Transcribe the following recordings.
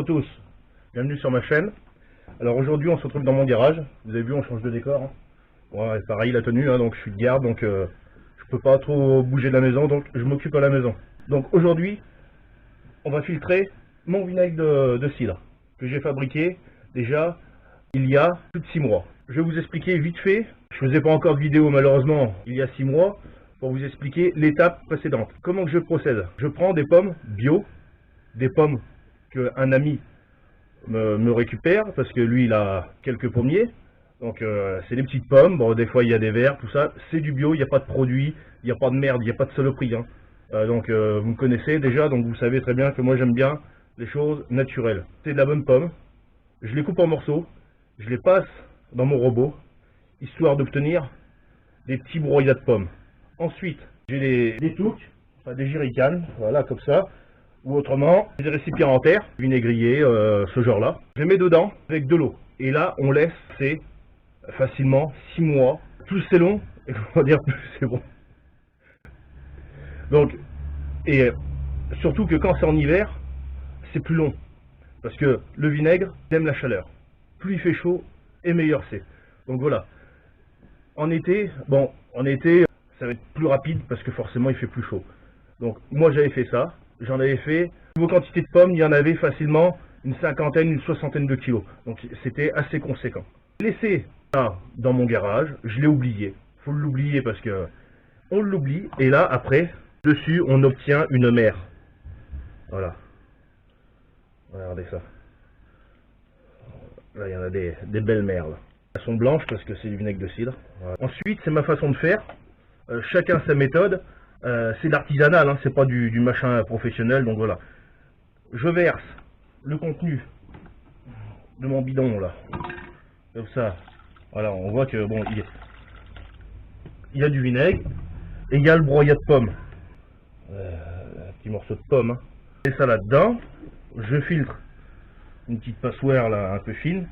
tous, bienvenue sur ma chaîne. Alors aujourd'hui on se retrouve dans mon garage, vous avez vu on change de décor. Hein. Ouais, pareil la tenue, hein, donc je suis de garde, donc je peux pas trop bouger de la maison, donc je m'occupe à la maison. Donc aujourd'hui on va filtrer mon vinaigre de cidre que j'ai fabriqué déjà il y a plus de 6 mois. Je vais vous expliquer vite fait, je faisais pas encore de vidéo malheureusement il y a 6 mois, pour vous expliquer l'étape précédente. Comment que je procède? Je prends des pommes bio, des pommes qu'un ami me récupère, parce que lui il a quelques pommiers, donc c'est des petites pommes, bon des fois il y a des verres, tout ça, c'est du bio, il n'y a pas de produits, il n'y a pas de merde, il n'y a pas de saloperie, hein. Donc vous me connaissez déjà, donc vous savez très bien que moi j'aime bien les choses naturelles. C'est de la bonne pomme, je les coupe en morceaux, je les passe dans mon robot, histoire d'obtenir des petits broyats de pommes. Ensuite, j'ai des touques, enfin des jerrycans, voilà, comme ça, ou autrement, des récipients en terre, vinaigrier, ce genre-là. Je les mets dedans avec de l'eau. Et là, on laisse, c'est facilement 6 mois. Plus c'est long, et on va dire plus c'est bon. Donc, et surtout que quand c'est en hiver, c'est plus long. Parce que le vinaigre aime la chaleur. Plus il fait chaud, et meilleur c'est. Donc voilà. En été, bon, en été, ça va être plus rapide parce que forcément il fait plus chaud. Donc moi j'avais fait ça, j'en avais fait, niveau quantité de pommes, il y en avait facilement une cinquantaine, une soixantaine de kilos. Donc c'était assez conséquent. J'ai laissé ça dans mon garage, je l'ai oublié. Faut l'oublier parce que on l'oublie. Et là après, dessus on obtient une mer. Voilà. Regardez ça. Là il y en a des belles mers là. Elles sont blanches parce que c'est du vinaigre de cidre. Voilà. Ensuite c'est ma façon de faire. Chacun sa méthode. C'est l'artisanal, hein, c'est pas du machin professionnel, donc voilà. Je verse le contenu de mon bidon là, comme ça. Voilà, on voit que bon, il y a du vinaigre et il y a le broyat de pomme, un petit morceau de pomme. Hein. Et ça là-dedans, je filtre une petite passoire là, un peu fine.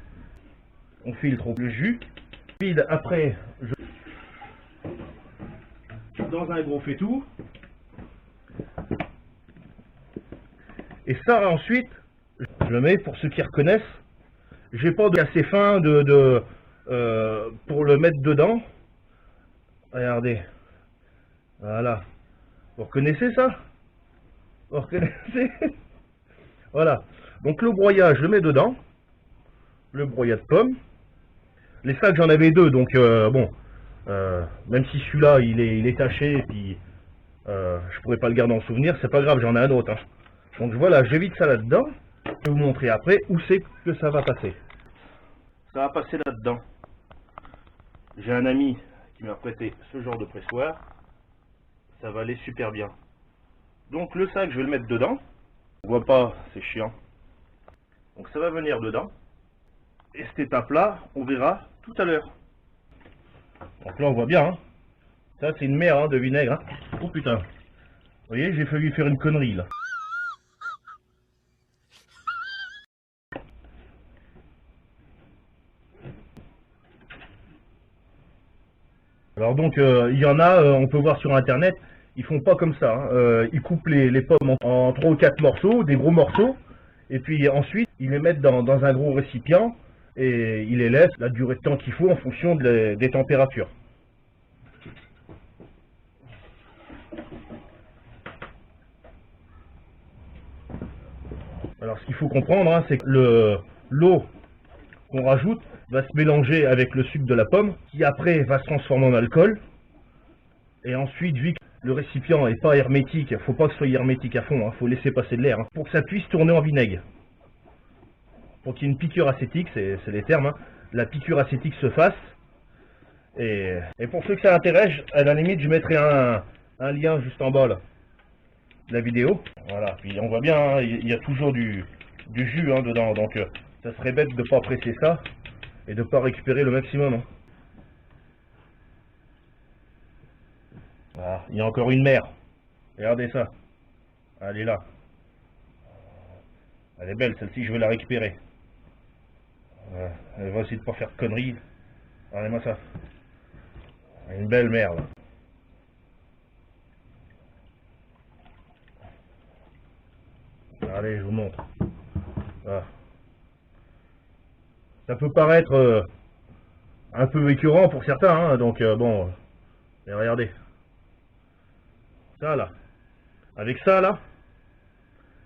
On filtre le jus. Vide après, dans un gros faitout. Et ça ensuite, je le mets pour ceux qui reconnaissent. J'ai pas de assez fin pour le mettre dedans. Regardez. Voilà. Vous reconnaissez ça? Vous reconnaissez? Voilà. Donc le broyat, je le mets dedans. Le broyat de pomme. Les sacs, j'en avais deux, donc bon. Même si celui-là, il est taché, et puis je pourrais pas le garder en souvenir, c'est pas grave, j'en ai un autre. Hein. Donc voilà, je vide ça là-dedans. Je vais vous montrer après où c'est que ça va passer. Ça va passer là-dedans. J'ai un ami qui m'a prêté ce genre de pressoir. Ça va aller super bien. Donc le sac, je vais le mettre dedans. On voit pas, c'est chiant. Donc ça va venir dedans. Et cette étape-là, on verra tout à l'heure. Donc là, on voit bien. Hein. Ça, c'est une mer hein, de vinaigre. Hein. Oh putain. Vous voyez, j'ai failli faire une connerie là. Alors donc, il y en a, on peut voir sur internet, ils font pas comme ça. Hein. Ils coupent les pommes en 3 ou 4 morceaux, des gros morceaux, et puis ensuite, ils les mettent dans un gros récipient, et ils les laissent la durée de temps qu'il faut en fonction des températures. Alors ce qu'il faut comprendre, hein, c'est que l'eau qu'on rajoute va se mélanger avec le sucre de la pomme, qui après va se transformer en alcool, et ensuite, vu que le récipient n'est pas hermétique, il ne faut pas que ce soit hermétique à fond, il faut laisser passer de l'air, hein, pour que ça puisse tourner en vinaigre. Pour qu'il y ait une piqûre acétique, c'est les termes, hein, la piqûre acétique se fasse. Et pour ceux que ça intéresse, à la limite, je mettrai un lien juste en bas là, de la vidéo. Voilà, puis on voit bien, hein, il y a toujours du jus hein, dedans, donc ça serait bête de ne pas presser ça et de ne pas récupérer le maximum. Hein. Voilà, il y a encore une mer. Regardez ça. Elle est là. Elle est belle, celle-ci, je vais la récupérer. Elle va essayer de ne pas faire de conneries. Regardez-moi ça. Une belle mer, là. Allez, je vous montre. Voilà. Ça peut paraître un peu écœurant pour certains, hein, donc bon, mais regardez. Ça là. Avec ça là,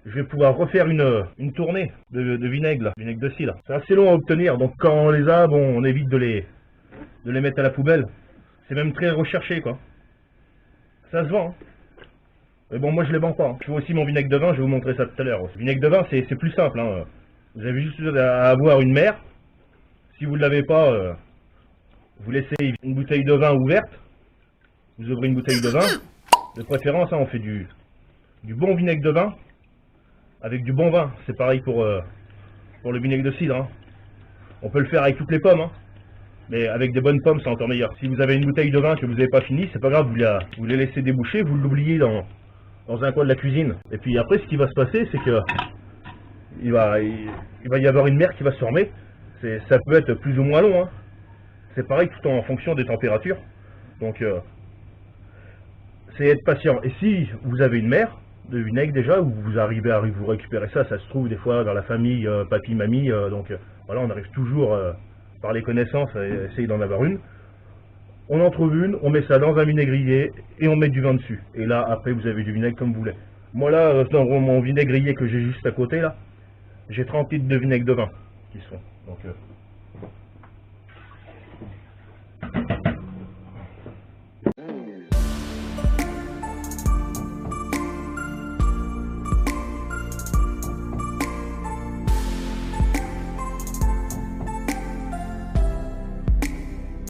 je vais pouvoir refaire une tournée de vinaigre, là, vinaigre de cidre. C'est assez long à obtenir, donc quand on les a, bon, on évite de les mettre à la poubelle. C'est même très recherché, quoi. Ça se vend, hein. Mais bon, moi je les vends pas, hein. Je fais aussi mon vinaigre de vin, je vais vous montrer ça tout à l'heure. Le vinaigre de vin, c'est plus simple, hein. Vous avez juste à avoir une mer. Si vous ne l'avez pas, vous laissez une bouteille de vin ouverte. Vous ouvrez une bouteille de vin. De préférence, hein, on fait du bon vinaigre de vin avec du bon vin. C'est pareil pour le vinaigre de cidre, hein. On peut le faire avec toutes les pommes, hein. Mais avec des bonnes pommes, c'est encore meilleur. Si vous avez une bouteille de vin que vous n'avez pas fini, c'est pas grave, vous les laissez déboucher, vous l'oubliez dans un coin de la cuisine. Et puis après, ce qui va se passer, c'est que il va y avoir une mer qui va se former. Ça peut être plus ou moins long, hein. C'est pareil tout en fonction des températures. Donc, c'est être patient. Et si vous avez une mer de vinaigre déjà, où vous arrivez à vous récupérer ça, ça se trouve des fois dans la famille, papy, mamie, donc voilà, on arrive toujours par les connaissances à essayer d'en avoir une. On en trouve une, on met ça dans un vinaigrier et on met du vin dessus. Et là, après, vous avez du vinaigre comme vous voulez. Moi là, dans mon vinaigrier que j'ai juste à côté là, j'ai 30 litres de vinaigre de vin qui se font. Donc,